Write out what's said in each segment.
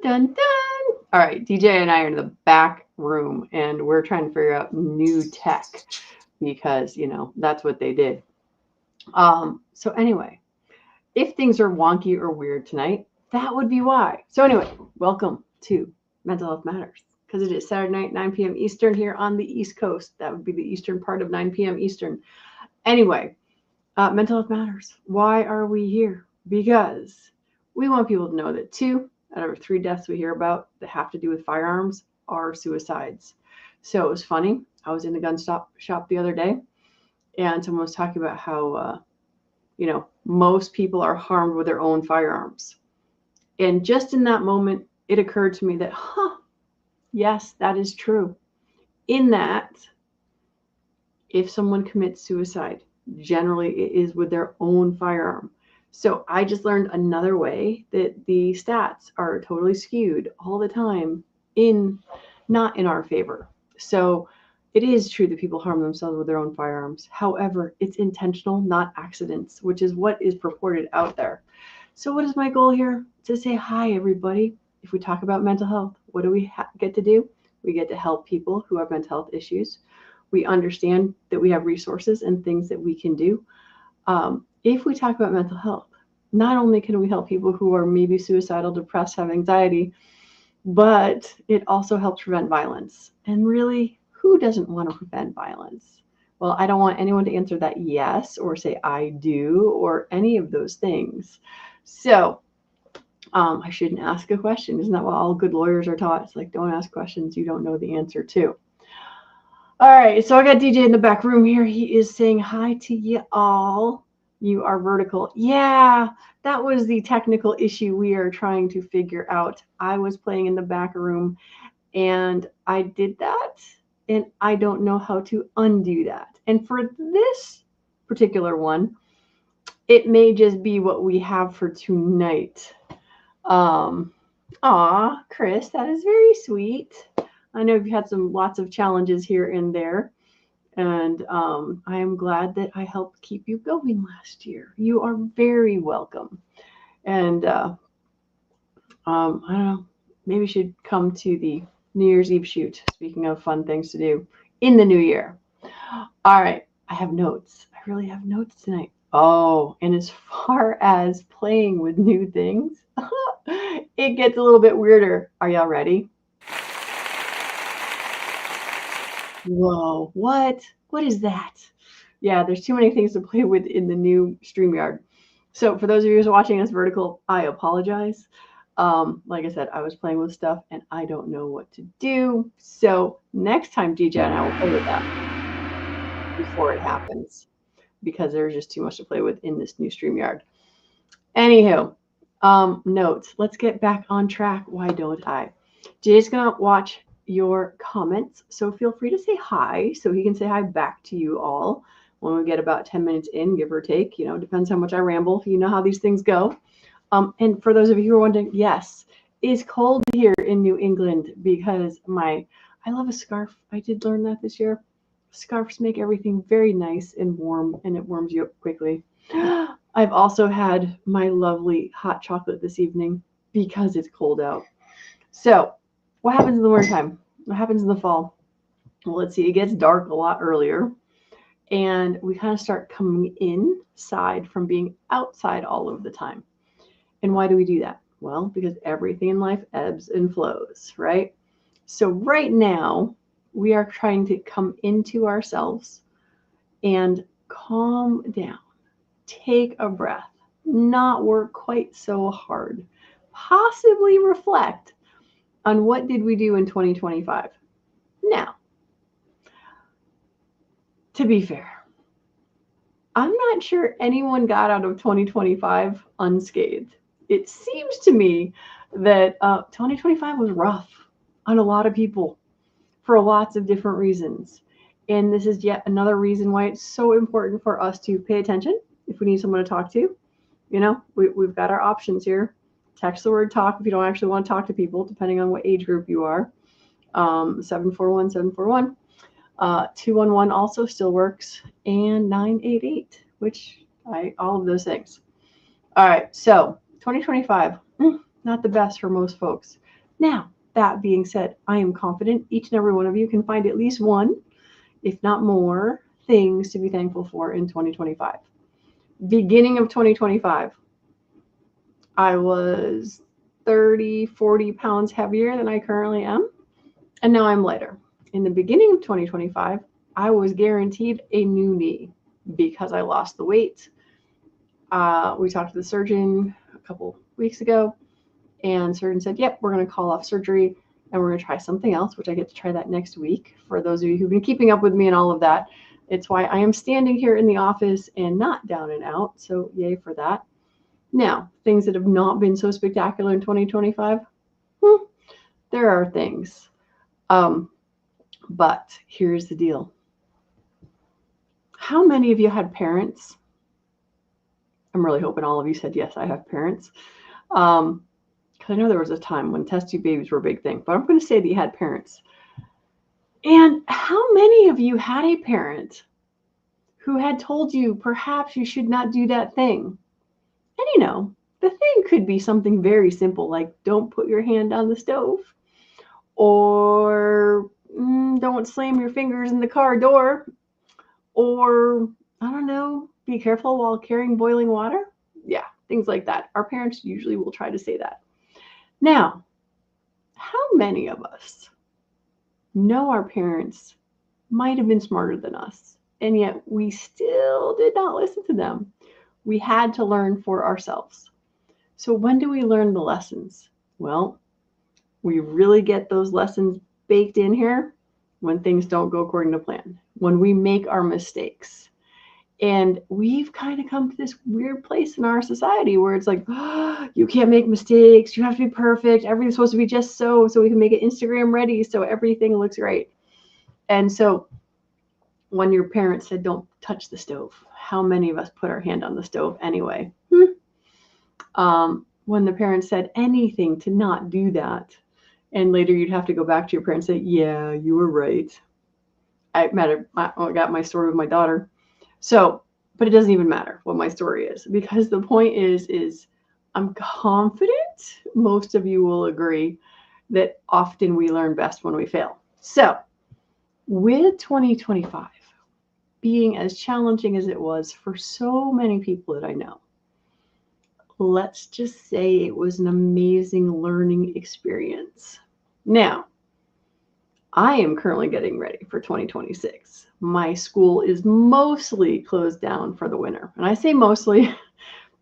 dun, dun. All right, DJ and I are in the back room, and we're trying to figure out new tech because, that's what they did. So anyway, if things are wonky or weird tonight, that would be why. So anyway, welcome to Mental Health Matters, because it is Saturday night, 9 p.m. Eastern here on the East Coast. That would be the eastern part of 9 p.m. Eastern. Anyway, Mental Health Matters. Why are we here? Because we want people to know that 2 out of 3 deaths we hear about that have to do with firearms are suicides. So it was funny. I was in the gun shop the other day, and someone was talking about how, most people are harmed with their own firearms. And just in that moment, it occurred to me that, yes, that is true. In that, if someone commits suicide, generally it is with their own firearm. So I just learned another way that the stats are totally skewed all the time not in our favor. So it is true that people harm themselves with their own firearms. However, it's intentional, not accidents, which is what is purported out there. So what is my goal here? To say hi, everybody. If we talk about mental health, what do we get to do? We get to help people who have mental health issues. We understand that we have resources and things that we can do. If we talk about mental health, not only can we help people who are maybe suicidal, depressed, have anxiety, but it also helps prevent violence. And really, who doesn't want to prevent violence? Well, I don't want anyone to answer that yes or say I do or any of those things. So I shouldn't ask a question. Isn't that what all good lawyers are taught? It's like, don't ask questions you don't know the answer to. All right, so I got DJ in the back room here. He is saying hi to you all. You are vertical. Yeah, that was the technical issue we are trying to figure out. I was playing in the back room, and I did that, and I don't know how to undo that. And for this particular one, it may just be what we have for tonight. Chris, that is very sweet. I know you've had lots of challenges here and there, and I am glad that I helped keep you going last year. You are very welcome. And I don't know, maybe you should come to the New Year's Eve shoot. Speaking of fun things to do in the new year. All right, I have notes. I really have notes tonight. Oh, and as far as playing with new things, it gets a little bit weirder. Are y'all ready? Whoa, what? What is that? Yeah, there's too many things to play with in the new StreamYard. So for those of you who's watching this vertical, I apologize. Like I said, I was playing with stuff and I don't know what to do. So next time DJ and I will play with that before it happens, because there's just too much to play with in this new StreamYard. Anywho, notes. Let's get back on track. Why don't I? Jay's gonna watch your comments, so feel free to say hi so he can say hi back to you all when we get about 10 minutes in, give or take. Depends how much I ramble. You know how these things go. And for those of you who are wondering, yes, it's cold here in New England because I love a scarf. I did learn that this year. Scarves make everything very nice and warm, and it warms you up quickly. I've also had my lovely hot chocolate this evening because it's cold out. So what happens in the wintertime? What happens in the fall? Well, let's see. It gets dark a lot earlier, and we kind of start coming inside from being outside all of the time. And why do we do that? Well, because everything in life ebbs and flows, right? So right now, we are trying to come into ourselves and calm down. Take a breath. Not work quite so hard. Possibly reflect on what did we do in 2025. Now, to be fair, I'm not sure anyone got out of 2025 unscathed. It seems to me that 2025 was rough on a lot of people for lots of different reasons. And this is yet another reason why it's so important for us to pay attention if we need someone to talk to. We've got our options here. Text the word talk if you don't actually want to talk to people, depending on what age group you are. 741-741. 211 also still works, and 988, which all of those things. All right, so 2025, not the best for most folks. Now, that being said, I am confident each and every one of you can find at least one, if not more, things to be thankful for in 2025. Beginning of 2025, I was 30, 40 pounds heavier than I currently am, and now I'm lighter. In the beginning of 2025, I was guaranteed a new knee because I lost the weight. We talked to the surgeon a couple weeks ago, and the surgeon said, yep, we're going to call off surgery and we're going to try something else, which I get to try that next week. For those of you who've been keeping up with me and all of that, it's why I am standing here in the office and not down and out. So yay for that. Now, things that have not been so spectacular in 2025, there are things. But here's the deal. How many of you had parents? I'm really hoping all of you said, yes, I have parents. Because I know there was a time when test tube babies were a big thing, but I'm going to say that you had parents. And how many of you had a parent who had told you perhaps you should not do that thing? And you know, the thing could be something very simple, like don't put your hand on the stove, or don't slam your fingers in the car door, or I don't know, be careful while carrying boiling water. Yeah, things like that. Our parents usually will try to say that. Now, how many of us know our parents might have been smarter than us, and yet we still did not listen to them? We had to learn for ourselves. So when do we learn the lessons? Well, we really get those lessons baked in here when things don't go according to plan, when we make our mistakes. And we've kind of come to this weird place in our society where it's like, oh, you can't make mistakes. You have to be perfect. Everything's supposed to be just so we can make it Instagram ready so everything looks great. And so when your parents said, don't touch the stove, how many of us put our hand on the stove anyway? When the parents said anything to not do that, and later you'd have to go back to your parents and say, yeah, you were right. I got my story with my daughter. So, but it doesn't even matter what my story is, because the point is I'm confident most of you will agree that often we learn best when we fail. So with 2025 being as challenging as it was for so many people that I know, let's just say it was an amazing learning experience. Now, I am currently getting ready for 2026. My school is mostly closed down for the winter. And I say mostly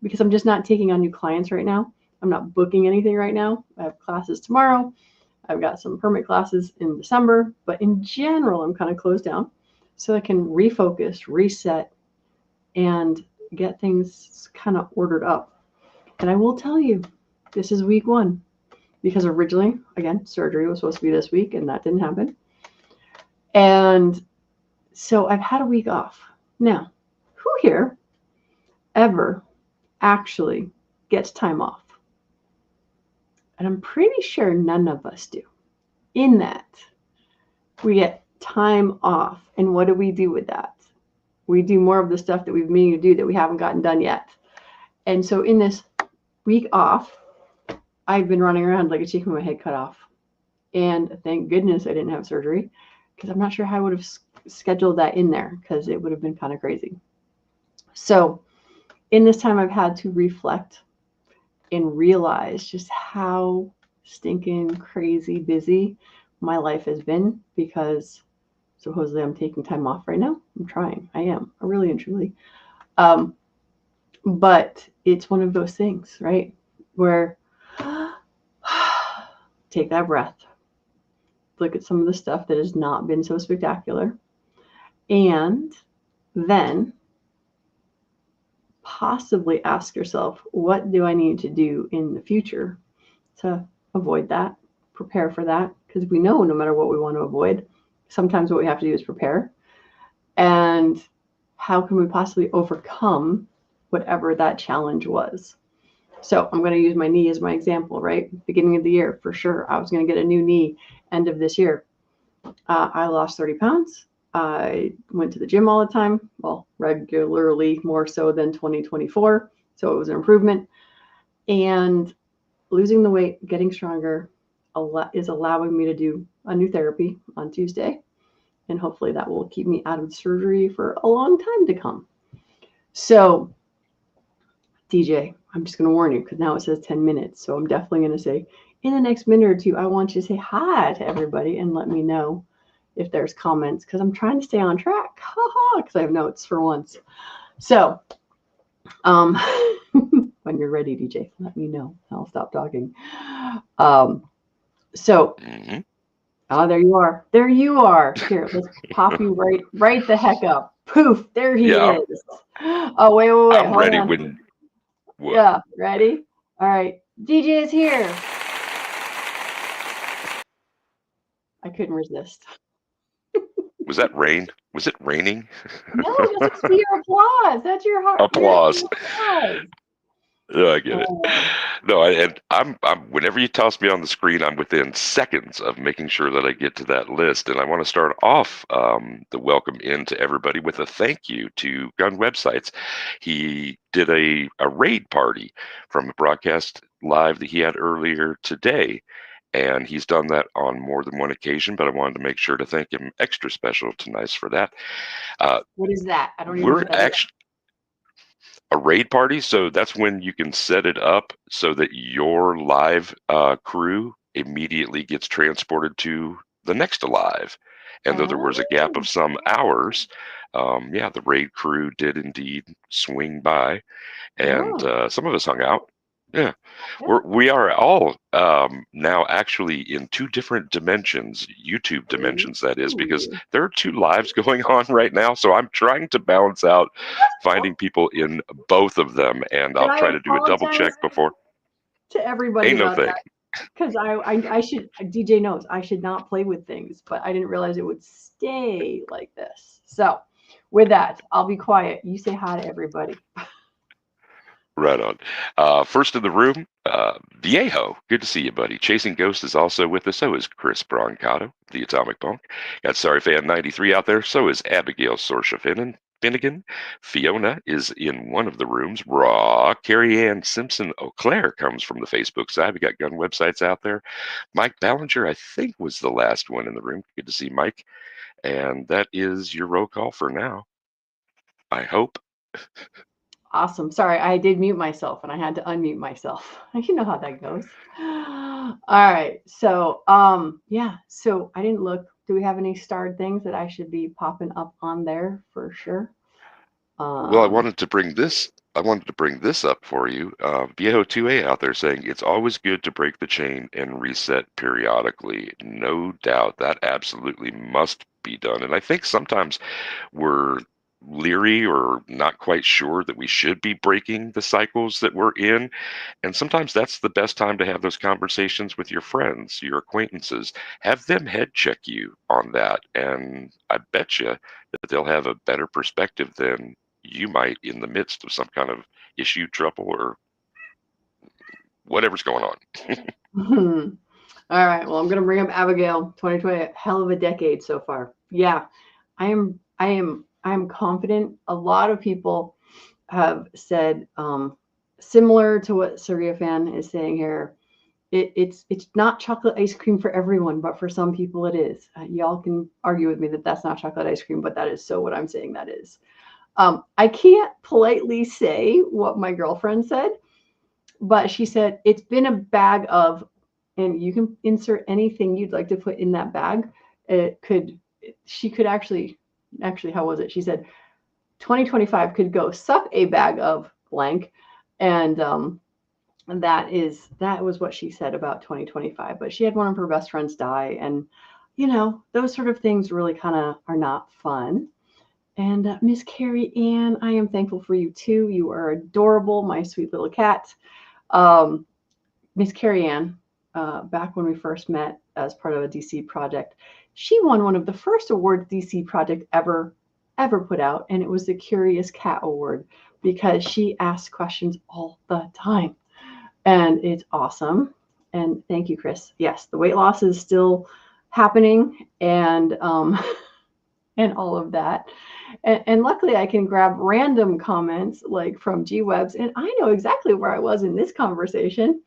because I'm just not taking on new clients right now. I'm not booking anything right now. I have classes tomorrow. I've got some permit classes in December. But in general, I'm kind of closed down so I can refocus, reset, and get things kind of ordered up. And I will tell you, this is week 1. Because originally, again, surgery was supposed to be this week, and that didn't happen. And so I've had a week off. Now, who here ever actually gets time off? And I'm pretty sure none of us do. In that, we get time off. And what do we do with that? We do more of the stuff that we've been meaning to do that we haven't gotten done yet. And so in this week off, I've been running around like a chicken with my head cut off. And thank goodness I didn't have surgery, because I'm not sure how I would have scheduled that in there, because it would have been kind of crazy. So in this time, I've had to reflect and realize just how stinking crazy busy my life has been, because supposedly I'm taking time off right now. I'm trying. I am. I really and truly. But it's one of those things, right? Where take that breath, look at some of the stuff that has not been so spectacular, and then possibly ask yourself, what do I need to do in the future to avoid that, prepare for that? Because we know no matter what we want to avoid, sometimes what we have to do is prepare. And how can we possibly overcome whatever that challenge was? So I'm going to use my knee as my example, right? Beginning of the year, for sure, I was going to get a new knee end of this year. I lost 30 pounds. I went to the gym all the time, well, regularly, more so than 2024. So it was an improvement. And losing the weight, getting stronger, is allowing me to do a new therapy on Tuesday. And hopefully that will keep me out of surgery for a long time to come. So, DJ, I'm just going to warn you because now it says 10 minutes. So I'm definitely going to say, in the next minute or two, I want you to say hi to everybody and let me know if there's comments because I'm trying to stay on track. Because I have notes for once. So, when you're ready, DJ, let me know. I'll stop talking. So, oh, there you are. There you are. Here, let's pop you right the heck up. Poof, there he is. Oh, wait. I'm Hold ready on. when. What? Yeah, ready? All right. DJ is here. I couldn't resist. Was that rain? Was it raining? No, this must be your applause. That's your heart. Applause. Applause. No, I get it. No, and I'm whenever you toss me on the screen, I'm within seconds of making sure that I get to that list. And I want to start off the welcome in to everybody with a thank you to Gun Websites. He did a raid party from a broadcast live that he had earlier today. And he's done that on more than one occasion, but I wanted to make sure to thank him extra special tonight for that. What is that? I don't even know what that is. A raid party, so that's when you can set it up so that your live crew immediately gets transported to the next alive. And though there was a gap of some hours, the raid crew did indeed swing by, and some of us hung out. Yeah, we are all now actually in two different dimensions, YouTube dimensions, that is, because there are two lives going on right now. So I'm trying to balance out finding people in both of them, and I'll try to do a double check before. To everybody Ain't no about thing. that. Because I should, DJ knows, I should not play with things, but I didn't realize it would stay like this. So with that, I'll be quiet. You say hi to everybody. Right on. First in the room, Viejo. Good to see you, buddy. Chasing Ghost is also with us. So is Chris Brancato, the Atomic Punk. Got Sorry Fan 93 out there. So is Abigail Sorsha Finnegan. Fiona is in one of the rooms. Raw. Carrie Ann Simpson O'Clair comes from the Facebook side. We got Gun Websites out there. Mike Ballinger, I think, was the last one in the room. Good to see Mike. And that is your roll call for now, I hope. Awesome. Sorry, I did mute myself and I had to unmute myself. You know how that goes. All right. So, so I didn't look. Do we have any starred things that I should be popping up on there for sure? Well, I wanted to bring this up for you. Viejo 2A out there saying it's always good to break the chain and reset periodically. No doubt that absolutely must be done. And I think sometimes we're leery or not quite sure that we should be breaking the cycles that we're in. And sometimes that's the best time to have those conversations with your friends, your acquaintances. Have them head check you on that. And I bet you that they'll have a better perspective than you might in the midst of some kind of issue, trouble, or whatever's going on. All right. Well, I'm going to bring up Abigail. 2020, hell of a decade so far. Yeah, I am confident. A lot of people have said similar to what Surya Fan is saying here. It's not chocolate ice cream for everyone, but for some people it is. Y'all can argue with me that that's not chocolate ice cream, but that is so what I'm saying that is. I can't politely say what my girlfriend said, but she said it's been a bag of, and you can insert anything you'd like to put in that bag. She could actually, how was it? She said 2025 could go suck a bag of blank. And that was what she said about 2025. But she had one of her best friends die. And, those sort of things really kind of are not fun. And Miss Carrie Ann, I am thankful for you too. You are adorable, my sweet little cat. Miss Carrie Ann, back when we first met as part of a DC project, she won one of the first awards DC project ever put out, and it was the Curious Cat Award because she asks questions all the time, and it's awesome. And thank you, Chris. Yes, the weight loss is still happening, and and all of that. And luckily, I can grab random comments like from G-Webs, and I know exactly where I was in this conversation.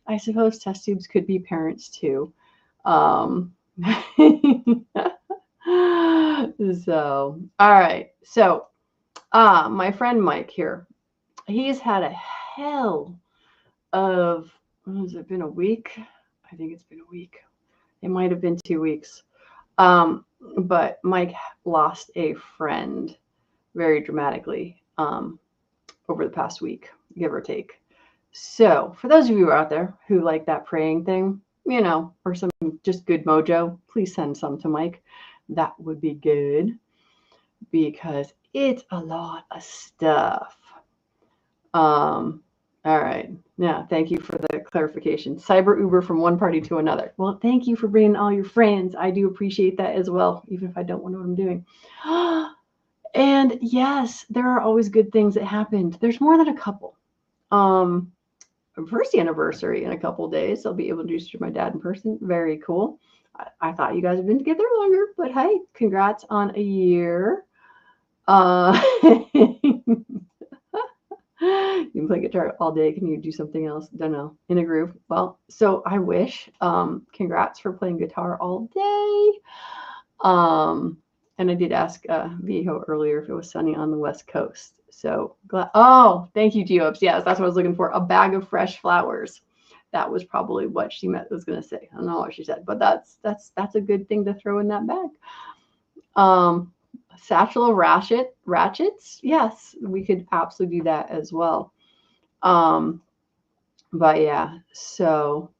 I suppose test tubes could be parents too. Um, so, all right. So, my friend Mike here, he's had a hell of, has it been a week? I think it's been a week. It might have been 2 weeks. But Mike lost a friend very dramatically over the past week, give or take. So, for those of you out there who like that praying thing, or some just good mojo, please send some to Mike. That would be good because it's a lot of stuff. All right. Now, thank you for the clarification. Cyber Uber from one party to another. Well, thank you for bringing all your friends. I do appreciate that as well, even if I don't know what I'm doing. And yes, there are always good things that happened. There's more than a couple. First anniversary in a couple of days. I'll be able to introduce my dad in person. Very cool. I thought you guys have been together longer, but hey, congrats on a year. You can play guitar all day. Can you do something else? Don't know. In a groove. Well, so I wish. Congrats for playing guitar all day. And I did ask Viho earlier if it was sunny on the West Coast. So glad. Oh, thank you, Geobs. Yes, that's what I was looking for. A bag of fresh flowers. That was probably what she was going to say. I don't know what she said, but that's a good thing to throw in that bag. Satchel of ratchets. Yes, we could absolutely do that as well. But yeah. So,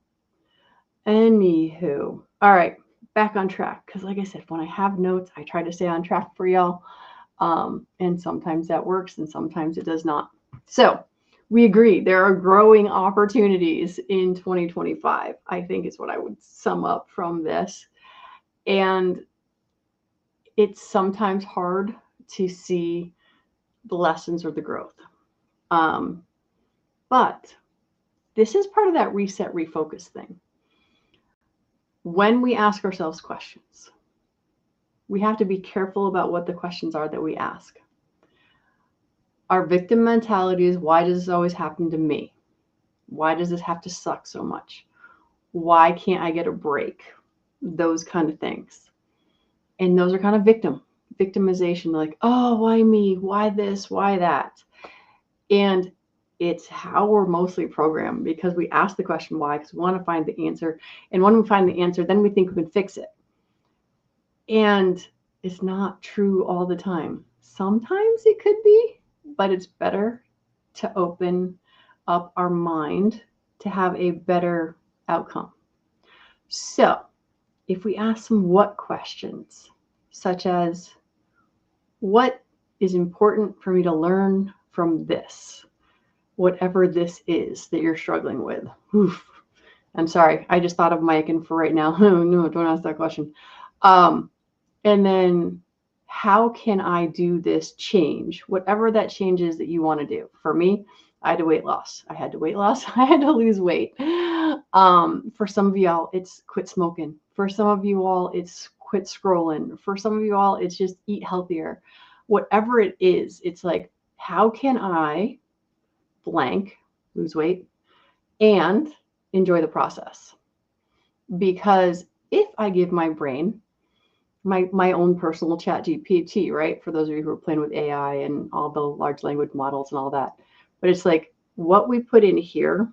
anywho, all right. Back on track, because like I said, when I have notes, I try to stay on track for y'all. And sometimes that works and sometimes it does not. So we agree there are growing opportunities in 2025, I think is what I would sum up from this. And it's sometimes hard to see the lessons or the growth. But this is part of that reset, refocus thing. When we ask ourselves questions, we have to be careful about what the questions are that we ask. Our victim mentality is, why does this always happen to me? Why does this have to suck so much? Why can't I get a break? Those kind of things. And those are kind of victimization, like, oh, why me? Why this? Why that? And it's how we're mostly programmed, because we ask the question why, because we want to find the answer. And when we find the answer, then we think we can fix it. And it's not true all the time. Sometimes it could be, but it's better to open up our mind to have a better outcome. So if we ask some what questions, such as, what is important for me to learn from this? Whatever this is that you're struggling with. Oof. I'm sorry. I just thought of Mike, and for right now, no, don't ask that question. And then, how can I do this change? Whatever that change is that you want to do. For me, I had weight loss. I had to lose weight. For some of y'all, it's quit smoking. For some of you all, it's quit scrolling. For some of you all, it's just eat healthier. Whatever it is, it's like, how can I blank, lose weight, and enjoy the process? Because if I give my brain my own personal chat GPT, right? For those of you who are playing with AI and all the large language models and all that. But it's like, what we put in here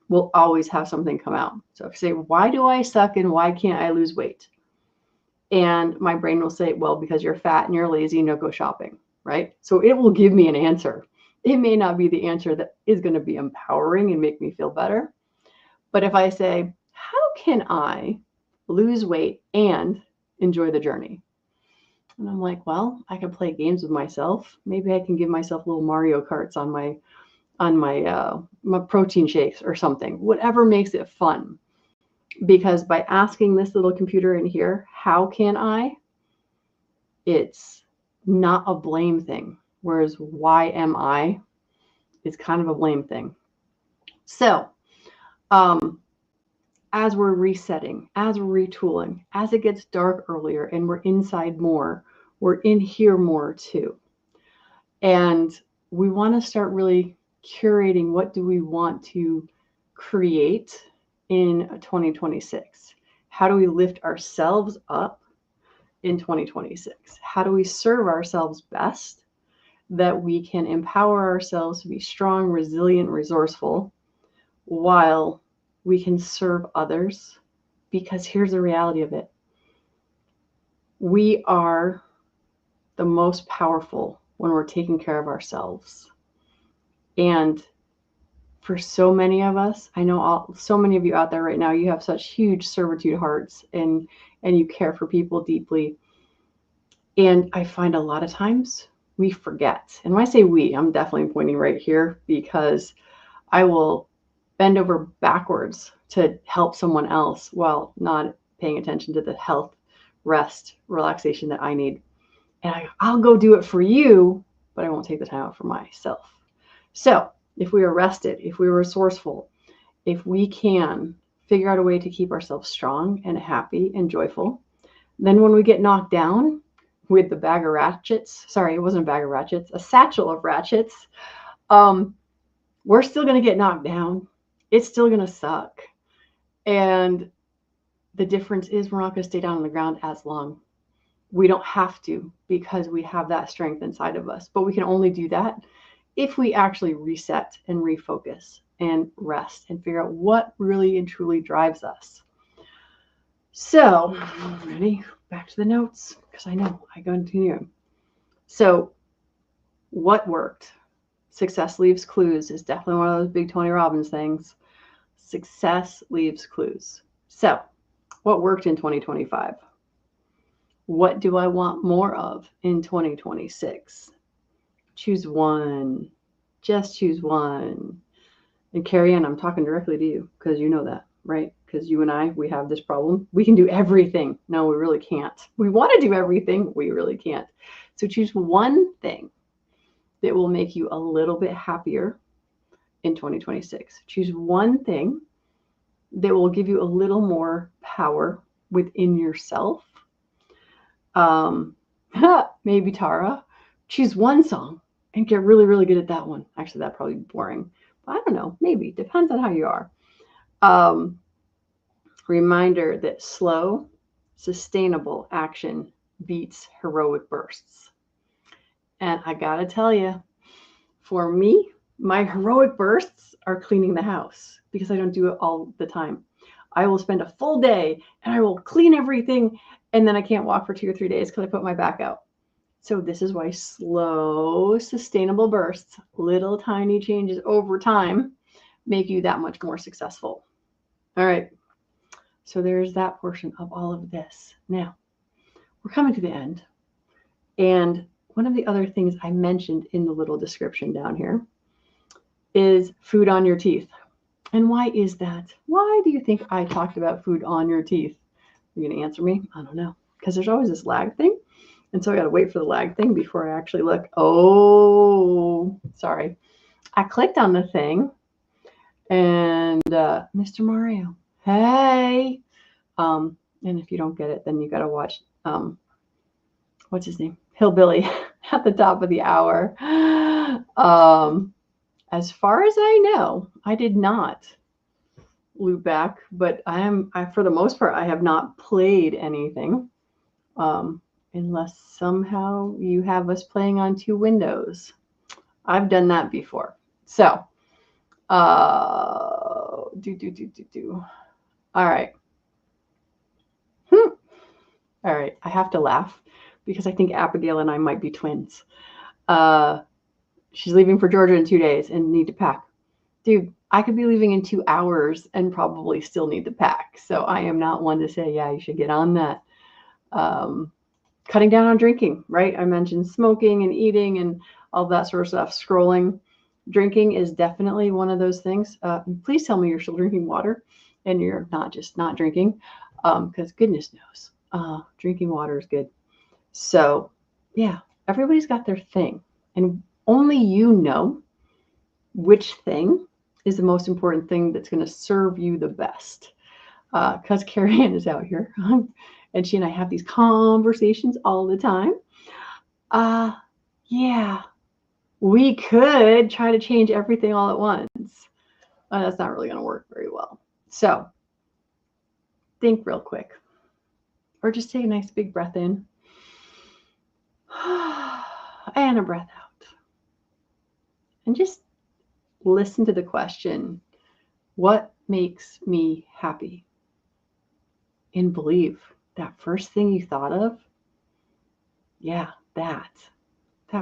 will always have something come out. So if you say, why do I suck and why can't I lose weight? And my brain will say, well, because you're fat and you're lazy and don't go shopping, right? So it will give me an answer. It may not be the answer that is going to be empowering and make me feel better. But if I say, how can I lose weight and enjoy the journey? And I'm like, well, I can play games with myself. Maybe I can give myself little Mario Karts on my protein shakes or something, whatever makes it fun. Because by asking this little computer in here, how can I, it's not a blame thing. Whereas why am I is kind of a blame thing. So as we're resetting, as we're retooling, as it gets dark earlier and we're inside more, we're in here more too. And we want to start really curating, what do we want to create in 2026? How do we lift ourselves up in 2026? How do we serve ourselves best that we can empower ourselves to be strong, resilient, resourceful while we can serve others? Because here's the reality of it. We are the most powerful when we're taking care of ourselves. And for so many of us, I know so many of you out there right now, you have such huge servitude hearts and you care for people deeply. And I find a lot of times we forget. And when I say we, I'm definitely pointing right here, because I will bend over backwards to help someone else while not paying attention to the health, rest, relaxation that I need. And I'll go do it for you, but I won't take the time out for myself. So if we are rested, if we are resourceful, if we can figure out a way to keep ourselves strong and happy and joyful, then when we get knocked down with the bag of ratchets, sorry, it wasn't a bag of ratchets, a satchel of ratchets, we're still going to get knocked down. It's still going to suck. And the difference is we're not going to stay down on the ground as long. We don't have to, because we have that strength inside of us. But we can only do that if we actually reset and refocus and rest and figure out what really and truly drives us. So, ready? Back to the notes, because I know I continue. So, what worked? Success leaves clues is definitely one of those big Tony Robbins things. Success leaves clues. So, what worked in 2025? What do I want more of in 2026? Choose one. Just choose one. And Carrie Ann, I'm talking directly to you, because you know that, right? Because you and I, we have this problem. We can do everything. No, we really can't. We want to do everything. We really can't. So choose one thing that will make you a little bit happier in 2026. Choose one thing that will give you a little more power within yourself. Maybe Tara, choose one song and get really, really good at that one. Actually, that'd probably be boring. But I don't know. Maybe. Depends on how you are. Reminder that slow, sustainable action beats heroic bursts. And I gotta tell you, for me, my heroic bursts are cleaning the house, because I don't do it all the time. I will spend a full day and I will clean everything, and then I can't walk for 2 or 3 days because I put my back out. So this is why slow, sustainable bursts, little tiny changes over time, make you that much more successful. All right. So there's that portion of all of this. Now, we're coming to the end. And one of the other things I mentioned in the little description down here is food on your teeth. And why is that? Why do you think I talked about food on your teeth? You're going to answer me? I don't know. Because there's always this lag thing. And so I got to wait for the lag thing before I actually look. Oh, sorry. I clicked on the thing. And Mr. Mario, hey. And if you don't get it, then you got to watch, what's his name? Hillbilly at the top of the hour. As far as I know, I did not loop back, but for the most part, I have not played anything, unless somehow you have us playing on 2 windows. I've done that before. So, All right. All right. I have to laugh because I think Abigail and I might be twins. She's leaving for Georgia in 2 days and need to pack. Dude, I could be leaving in 2 hours and probably still need to pack. So I am not one to say, yeah, you should get on that. Cutting down on drinking, right? I mentioned smoking and eating and all that sort of stuff. Scrolling. Drinking is definitely one of those things. Please tell me you're still drinking water and you're not just not drinking, because goodness knows, drinking water is good. So yeah, everybody's got their thing, and only you know which thing is the most important thing that's going to serve you the best. Because Carrie Ann is out here, and she and I have these conversations all the time. Yeah, we could try to change everything all at once. That's not really going to work very well. So think real quick, or just take a nice big breath in and a breath out, and just listen to the question, what makes me happy? And believe that first thing you thought of, that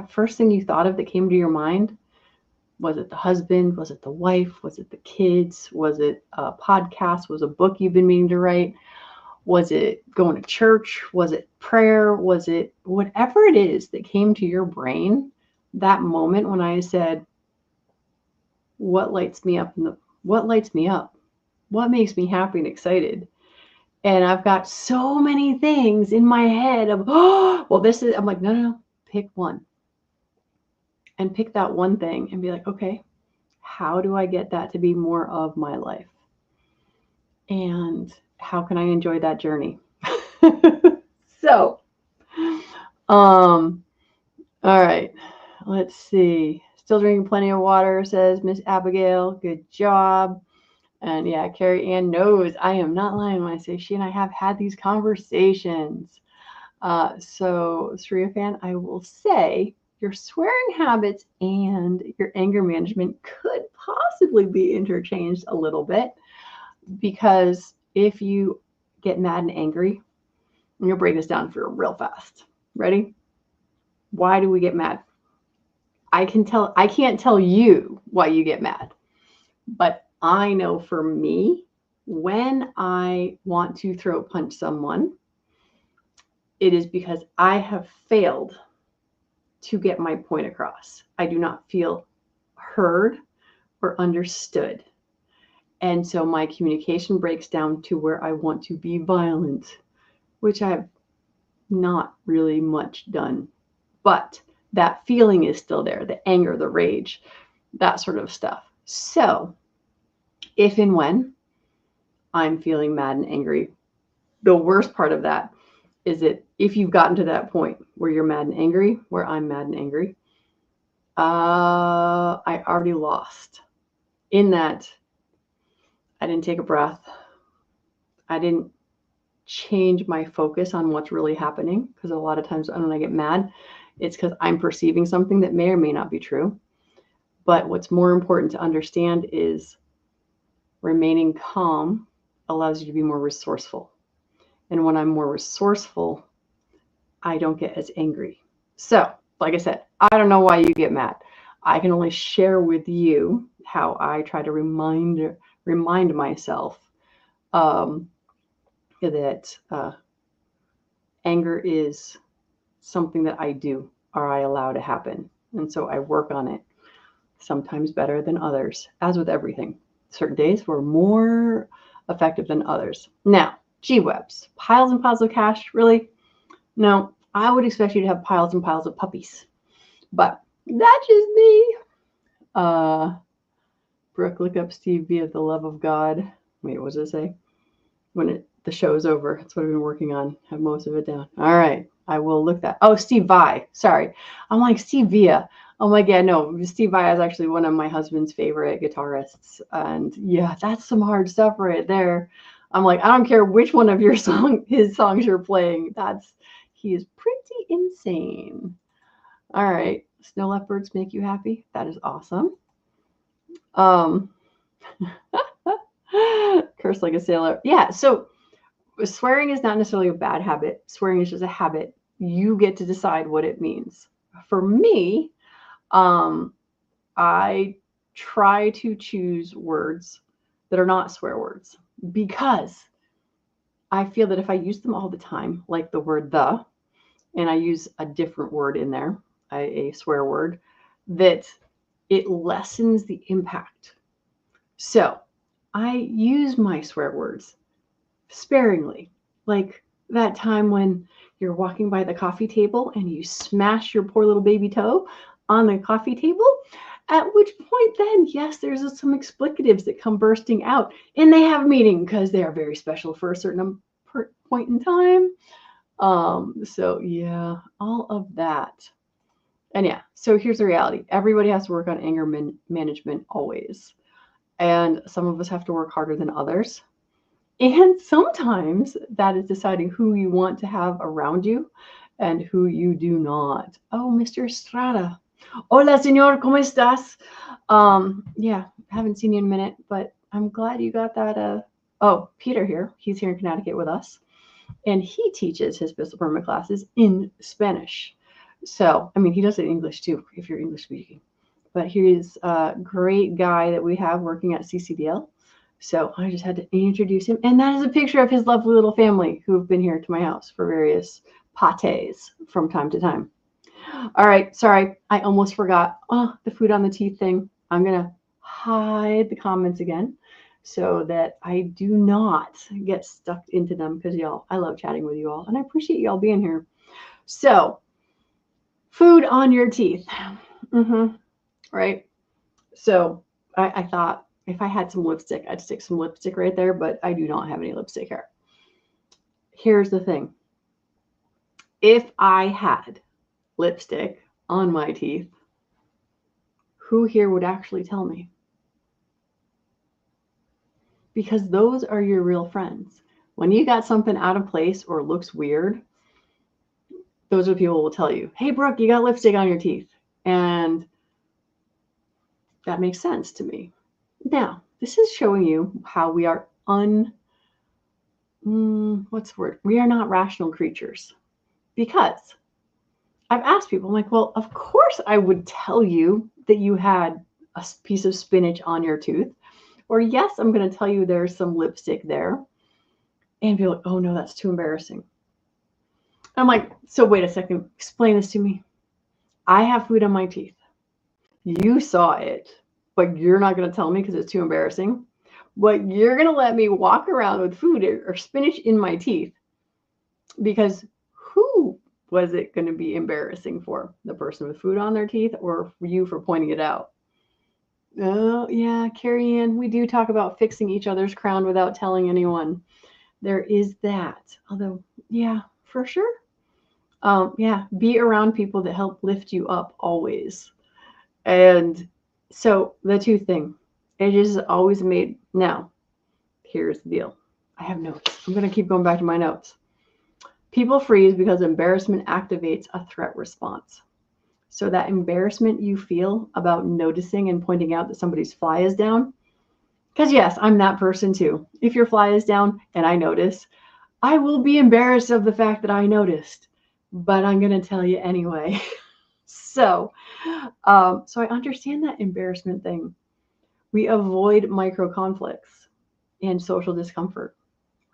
first thing you thought of that came to your mind, was it the husband? Was it the wife? Was it the kids? Was it a podcast? Was it a book you've been meaning to write? Was it going to church? Was it prayer? Was it whatever it is that came to your brain that moment when I said, what lights me up? What lights me up? What makes me happy and excited? And I've got so many things in my head of, oh, well, this is, I'm like, no, pick one. And pick that one thing and be like, okay, how do I get that to be more of my life? And how can I enjoy that journey? So, all right, let's see. Still drinking plenty of water, says Miss Abigail. Good job. And yeah, Carrie Ann knows I am not lying when I say she and I have had these conversations. So, Surya fan, I will say your swearing habits and your anger management could possibly be interchanged a little bit, because if you get mad and angry, I'm going to break this down for you real fast. Ready? Why do we get mad? I can't tell you why you get mad, but I know for me, when I want to throat punch someone, it is because I have failed to get my point across. I do not feel heard or understood. And so my communication breaks down to where I want to be violent, which I've not really much done. But that feeling is still there, the anger, the rage, that sort of stuff. So if and when I'm feeling mad and angry, the worst part of that is that if you've gotten to that point where you're mad and angry, where I'm mad and angry, I already lost. In that, I didn't take a breath. I didn't change my focus on what's really happening, because a lot of times when I get mad, it's because I'm perceiving something that may or may not be true. But what's more important to understand is remaining calm allows you to be more resourceful. And when I'm more resourceful, I don't get as angry. So, like I said, I don't know why you get mad. I can only share with you how I try to remind myself that anger is something that I do or I allow to happen. And so I work on it, sometimes better than others, as with everything. Certain days were more effective than others. Now, G-Webs, piles and piles of cash, really? No, I would expect you to have piles and piles of puppies. But that's just me. Brooke, look up Steve via the love of God. Wait, what does it say? When the show's over. That's what I've been working on. Have most of it down. All right. I will look that. Oh, Steve Vai. Sorry. I'm like, Steve Via. Oh my God, no. Steve Vai is actually one of my husband's favorite guitarists. And yeah, that's some hard stuff right there. I'm like, I don't care which one of his songs you're playing. He is pretty insane. All right. Snow leopards make you happy? That is awesome. Curse like a sailor. Yeah, so swearing is not necessarily a bad habit. Swearing is just a habit. You get to decide what it means. For me, I try to choose words that are not swear words, because I feel that if I use them all the time, like the word the, and I use a different word in there, a swear word, that it lessens the impact. So I use my swear words sparingly, like that time when you're walking by the coffee table and you smash your poor little baby toe on the coffee table, at which point then, yes, there's some explicatives that come bursting out, and they have meaning because they are very special for a certain point in time. So yeah, all of that. And yeah, so here's the reality. Everybody has to work on anger management always. And some of us have to work harder than others. And sometimes that is deciding who you want to have around you and who you do not. Oh, Mr. Estrada. Hola, señor, ¿cómo estás? Yeah, haven't seen you in a minute, but I'm glad you got that. Oh, Peter here. He's here in Connecticut with us, and he teaches his pistol permit classes in Spanish. So, I mean, he does it in English too, if you're English speaking. But he's a great guy that we have working at CCDL. So I just had to introduce him. And that is a picture of his lovely little family who have been here to my house for various pates from time to time. All right, sorry, I almost forgot. Oh, the food on the teeth thing. I'm going to hide the comments again so that I do not get stuck into them because y'all, I love chatting with you all and I appreciate y'all being here. So, food on your teeth. Right? So, I thought if I had some lipstick, I'd stick some lipstick right there, but I do not have any lipstick here. Here's the thing. If I had lipstick on my teeth, who here would actually tell me? Because those are your real friends. When you got something out of place or looks weird, those are the people who will tell you, hey, Brooke, you got lipstick on your teeth. And that makes sense to me. Now, this is showing you how we are what's the word? We are not rational creatures. Because I've asked people, I'm like, well, of course I would tell you that you had a piece of spinach on your tooth. Or yes, I'm going to tell you there's some lipstick there. And be like, oh no, that's too embarrassing. I'm like, so wait a second, explain this to me. I have food on my teeth. You saw it, but you're not going to tell me because it's too embarrassing. But you're going to let me walk around with food or spinach in my teeth because who was it going to be embarrassing for? The person with food on their teeth or you for pointing it out? Oh, yeah, Carrie Ann, we do talk about fixing each other's crown without telling anyone. There is that. Although, yeah, for sure. Yeah, be around people that help lift you up always. And so the tooth thing, it is always made. Now, here's the deal. I have notes. I'm going to keep going back to my notes. People freeze because embarrassment activates a threat response. So that embarrassment you feel about noticing and pointing out that somebody's fly is down, because yes, I'm that person too. If your fly is down and I notice, I will be embarrassed of the fact that I noticed, but I'm going to tell you anyway. So I understand that embarrassment thing. We avoid micro conflicts and social discomfort,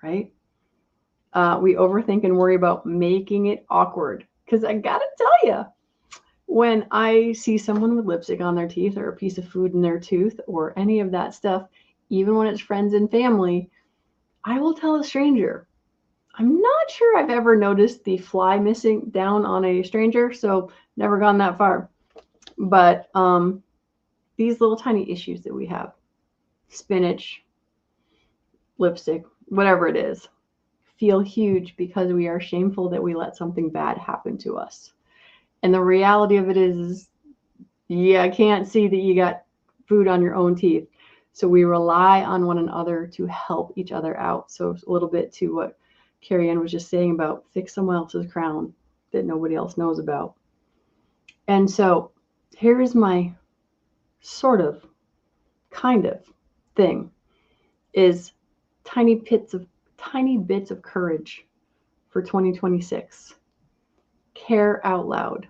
right? We overthink and worry about making it awkward. Because I got to tell you, when I see someone with lipstick on their teeth or a piece of food in their tooth or any of that stuff, even when it's friends and family, I will tell a stranger. I'm not sure I've ever noticed the fly missing down on a stranger, so never gone that far. But these little tiny issues that we have, spinach, lipstick, whatever it is, feel huge because we are shameful that we let something bad happen to us. And the reality of it is, yeah, I can't see that you got food on your own teeth. So we rely on one another to help each other out. So a little bit to what Carrie Ann was just saying about fix someone else's crown that nobody else knows about. And so here is my sort of, kind of thing is tiny bits of courage for 2026. Care out loud.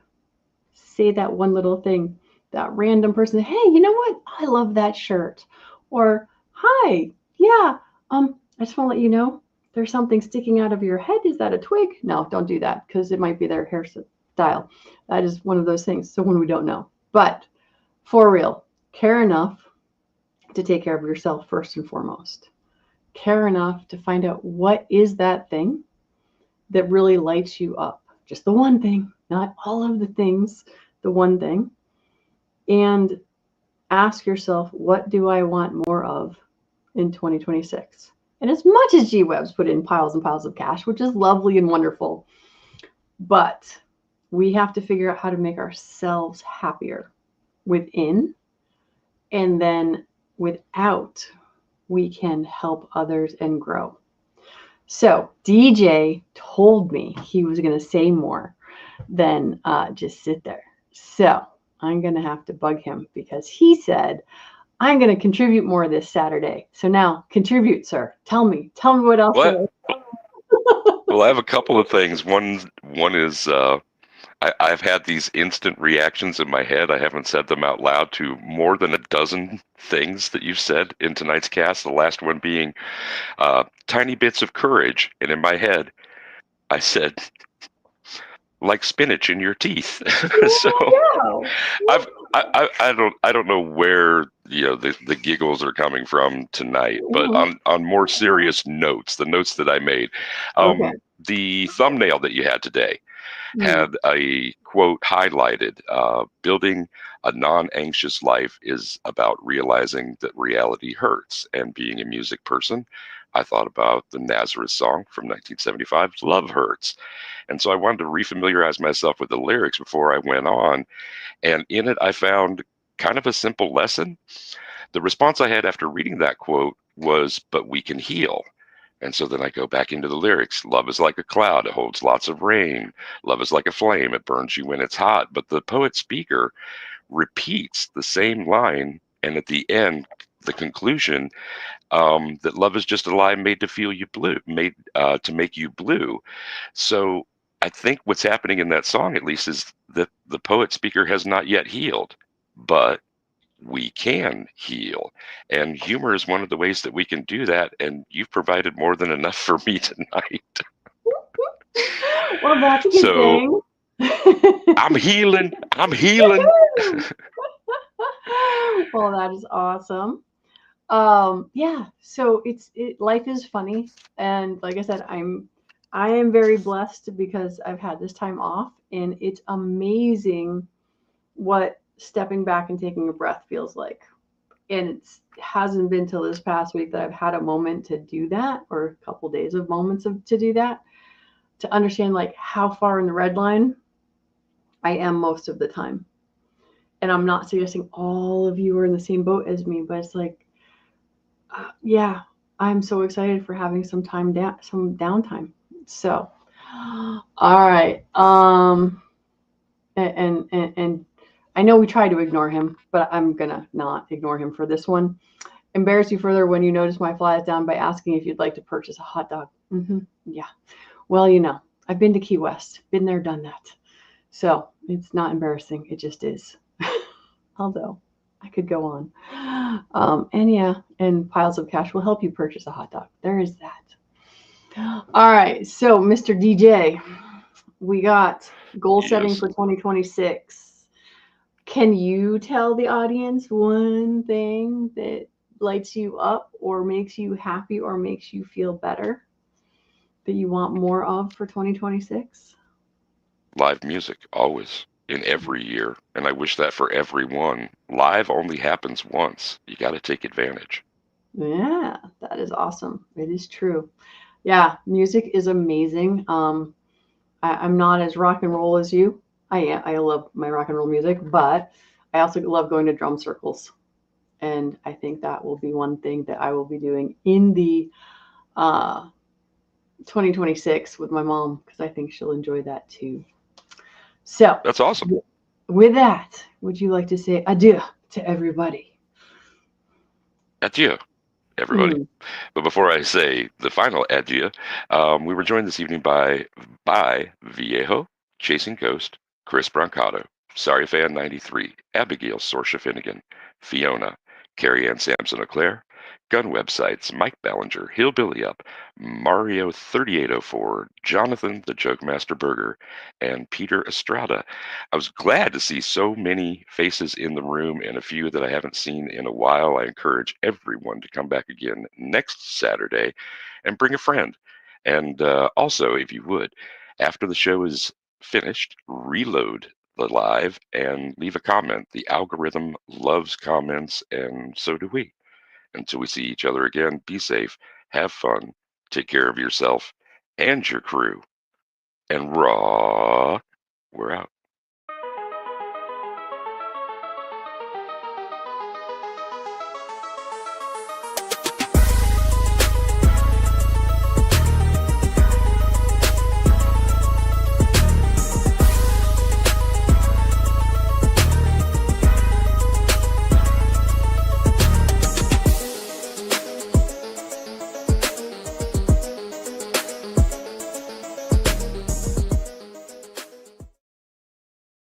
Say that one little thing, that random person, hey, you know what? I love that shirt. Or, hi, yeah, I just want to let you know there's something sticking out of your head. Is that a twig? No, don't do that because it might be their hairstyle. That is one of those things. So when we don't know. But for real, care enough to take care of yourself first and foremost. Care enough to find out what is that thing that really lights you up. Just the one thing, not all of the things, the one thing. And ask yourself, what do I want more of in 2026? And as much as G-Web's put in piles and piles of cash, which is lovely and wonderful, but we have to figure out how to make ourselves happier within, and then without, we can help others and grow. So DJ told me he was going to say more than just sit there. So I'm going to have to bug him because he said, I'm going to contribute more this Saturday. So now contribute, sir. Tell me what else. What? Well, I have a couple of things. One is I've had these instant reactions in my head. I haven't said them out loud to more than a dozen things that you've said in tonight's cast. The last one being tiny bits of courage. And in my head, I said, like spinach in your teeth. So I don't know where the giggles are coming from tonight, but on more serious notes, the notes that I made, Okay. the thumbnail that you had today had a quote highlighted, building a non-anxious life is about realizing that reality hurts. And being a music person, I thought about the Nazareth song from 1975, Love Hurts. And so I wanted to refamiliarize myself with the lyrics before I went on. And in it, I found kind of a simple lesson. The response I had after reading that quote was, but we can heal. And so then I go back into the lyrics. Love is like a cloud. It holds lots of rain. Love is like a flame. It burns you when it's hot. But the poet speaker repeats the same line. And at the end, the conclusion, that love is just a lie made to feel you blue, made to make you blue. So I think what's happening in that song, at least, is that the poet speaker has not yet healed, but we can heal. And humor is one of the ways that we can do that. And you've provided more than enough for me tonight. Well, that's a good So thing. I'm healing. I'm healing. Well, that is awesome. Yeah, so life is funny, and like I said, I am very blessed because I've had this time off, and it's amazing what stepping back and taking a breath feels like. And it hasn't been till this past week that I've had a moment to do that, or a couple days of moments to do that, to understand like how far in the red line I am most of the time. And I'm not suggesting all of you are in the same boat as me, but it's like, yeah, I'm so excited for having some time down, some downtime. So, all right. And I know we try to ignore him, but I'm gonna not ignore him for this one. Embarrass you further when you notice my fly is down by asking if you'd like to purchase a hot dog. Yeah. Well, I've been to Key West, been there, done that. So it's not embarrassing. It just is. Although I could go on. And yeah, and piles of cash will help you purchase a hot dog. There is that. All right. So, Mr. DJ, we got goal setting Yes. for 2026. Can you tell the audience one thing that lights you up or makes you happy or makes you feel better that you want more of for 2026? Live music, always, in every year. And I wish that for everyone. Live only happens once. You got to take advantage. Yeah, that is awesome. It is true. Yeah, music is amazing. I'm not as rock and roll as you. I love my rock and roll music, but I also love going to drum circles. And I think that will be one thing that I will be doing in the 2026 with my mom because I think she'll enjoy that too. So, That's awesome. with that, would you like to say adieu to everybody? Adieu, everybody. But before I say the final adieu, we were joined this evening by Viejo, Chasing Ghost, Chris Brancato, Sorry Fan 93, Abigail Sorsha Finnegan, Fiona, Carrie Ann Sampson Leclerc, Gun Websites, Mike Ballinger, Hillbilly Up, Mario 3804, Jonathan the Joke Master Burger, and Peter Estrada. I was glad to see so many faces in the room and a few that I haven't seen in a while. I encourage everyone to come back again next Saturday and bring a friend. And also, if you would, after the show is finished, reload the live and leave a comment. The algorithm loves comments, and so do we. Until we see each other again, be safe, have fun, take care of yourself and your crew, and raw, we're out.